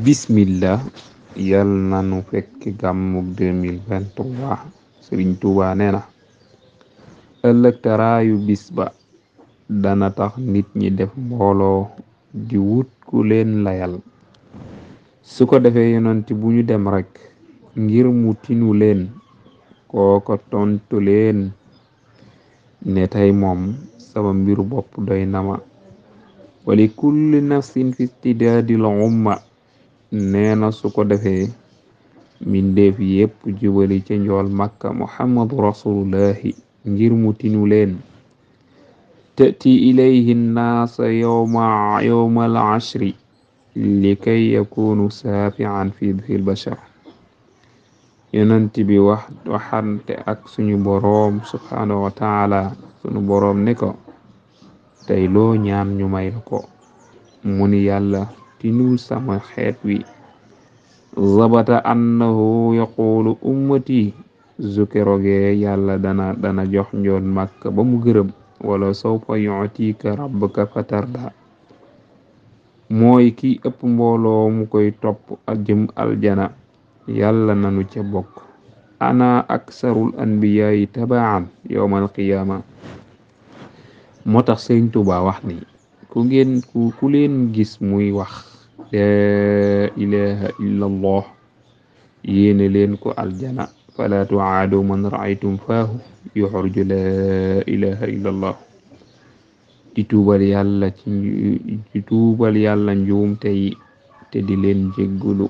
bismillah yal nanu fekk gàmmug 2023. Sëriñ Tuuba nee na ëllëg taraayu bis ba dana tax nit ñi def mbooloo di wut ku leen layal, su ko defee yonent bu ñu dem rekk ngir mu tinu leen, kooko tontu leen ne tey moom sama mbiru bopp doy nama. wali kulli nafsin fi istidaadil umma, nee na su ko defee mbindeef yépp jubali ca njool makka muhammadu rasulullahi ngir mu tinu leen. tati ilayhi nnaasa yowmal ashri likay yakunu saafian fi dhil bashar. yonent bi waxante ak suñu boroom subhanahu wa taala, suñu boroom ne ko tey loo ñaan ñu may la ko. mu ni yàlla tinul sama xeet wi. zabata annahu yaqulu ummati, su keroogee yàlla dana jox njool màkk ba mu gërëm. wala sawfa yu'tika rabbuka fatarda, mooy ki ëpp mbooloo mu koy topp jëm aljana, yàlla nanu ca bokk. ana aksarul anbiyaayi tabaan yawmal qiyaama. moo tax Sëriñ Tuubaa wax ni ku leen gis muy wax laa ilaha illa allah, yéene leen ko aljana. fala tuaadu man raaytum faahu yuxruju laa ilaha illa allah. di tuubal yàlla njuumte yi te di leen jéggulu.